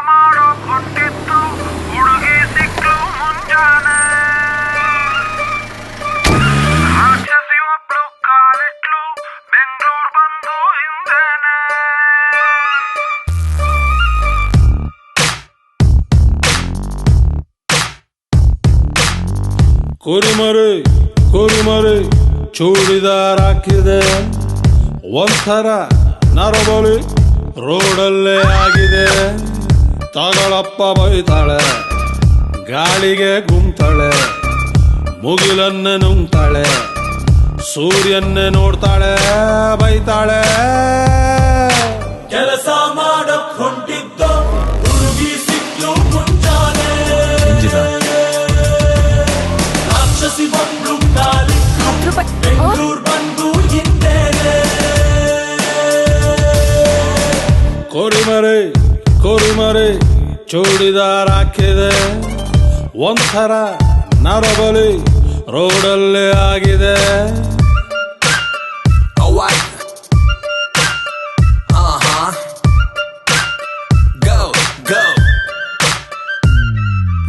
ಮಾಡೋ ಕೊಟ್ಟಿತ್ತು ಹುಡುಗಿ ಸಿಕ್ಲು ಮುಂಜಾನೆ ರಾಕ್ಷಸಿ ಒಬ್ಳು ಕಾಲಿಟ್ಲು ಬೆಂಗಳೂರು ಬಂದು ಹಿಂದೇನೆ ಕುರಿಮರಿ ಚೂಡಿದಾರ ಹಾಕಿದೆ ಒಂಥರ ನರಬಲಿ ರೋಡಲ್ಲೇ ಆಗಿದೆ. ತಗಳಪ್ಪ ಬೈತಾಳೆ, ಗಾಳಿಗೆ ಗುಮ್ತಾಳೆ, ಮುಗಿಲನ್ನೇ ನುಂಗ್ತಾಳೆ, ಸೂರ್ಯನ್ನೇ ನೋಡ್ತಾಳೆ, ಬೈತಾಳೆ. ಕೆಲಸ ಮಾಡಕ್ ಹೊಂಟಿದ್ದು ಹುಡುಗಿ ಸಿಕ್ಲು ಮುಂಜಾನೆ ರಾಕ್ಷಸಿ ಬಂದು ಕಾಲಿಟ್ಟು ಬೆಂಗಳೂರು ಬಂದು ಹಿಂದೇನೆ. ಕುರಿಮರಿ ಚೂಡಿದಾರ ಹಾಕಿದೆ ಒಂಥರ ನರಬಲಿ ರೋಡಲ್ಲೇ ಆಗಿದೆ.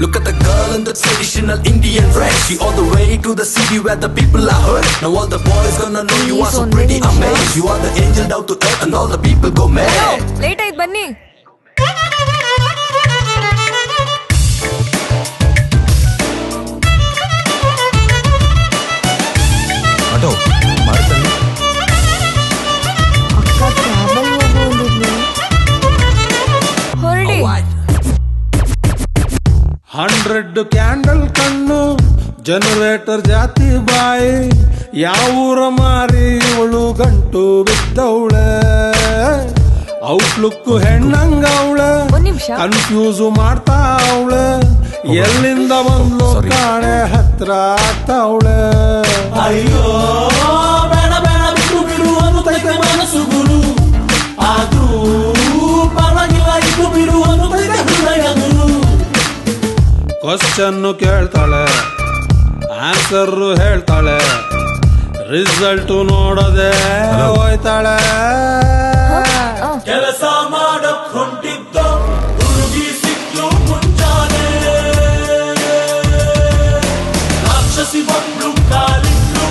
Look at the girl in the traditional Indian dress. She all the way to the city where the people are hurt. Now all the boys gonna know you are so pretty amazed. You are the angel down to earth and all the people go mad. Late ಆಯ್ತು ಬನ್ನಿ. Auto ಮಾಡ್ತಾನೆ. ಅಕ್ಕ travel ಹೋಗೋದಿಲ್ಲ ಹೊರಡಿ. 100 candle ಕಣ್ಣು generator ಜಾತಿ ಬಾಯಿ ಯಾವೂರ ಮಾರಿ ಇವಳು ಗಂಟು ಬಿದ್ದವಳೆ. ಔಟ್ಲುಕ್ ಹೆಣ್ಣಂಗವಳೆ, ಒಂದ್ ನಿಮಿಷ. ಕನ್ಫ್ಯೂಸ್ ಮಾಡ್ತಾ ಅವಳೆ, ಎಲ್ಲಿಂದ ಬಂದ್ಲು ಕಾಣೆ ಹತ್ರ ಆಗ್ತಾವಳೆ. ಅಯ್ಯೋ ಬೇಡ ಬೇಡ ಬಿಟ್ಟು ಬಿಡು ಅನ್ನುತ್ತೈತೆ ಮನಸ್ಸು ಗುರು. ಆದ್ರೂ ಪರವಾಗಿಲ್ಲ ಇಟ್ಟು ಬಿಡು ಅನ್ನುತ್ತೈತೆ ಹೃದಯ ಗುರು. ಕ್ವಶನ್ ಕೇಳ್ತಾಳೆ, ಆನ್ಸರ್ ಹೇಳ್ತಾಳೆ, ರಿಸಲ್ಟ್ ನೋಡದೆ ಹೋಯ್ತಾಳೆ. ಕೆಲಸ ಮಾಡಕ್ ಹೊಂಟಿದ್ದು ಹುಡುಗಿ ಸಿಕ್ಲು ಮುಂಜಾನೆ ರಾಕ್ಷಸಿ ಬಂದು ಕಾಲಿಟ್ಲು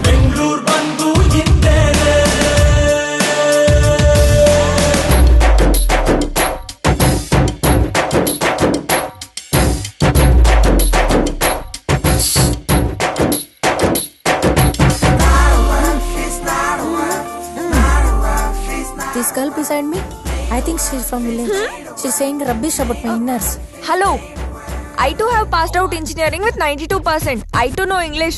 ಬೆಂಗಳೂರು ಬಂದು ಹಿಂದೇನೆ. This girl beside me, I think she's from village. She's saying rubbish about my inners. Hello, I too have passed out engineering with 92%. I too know English.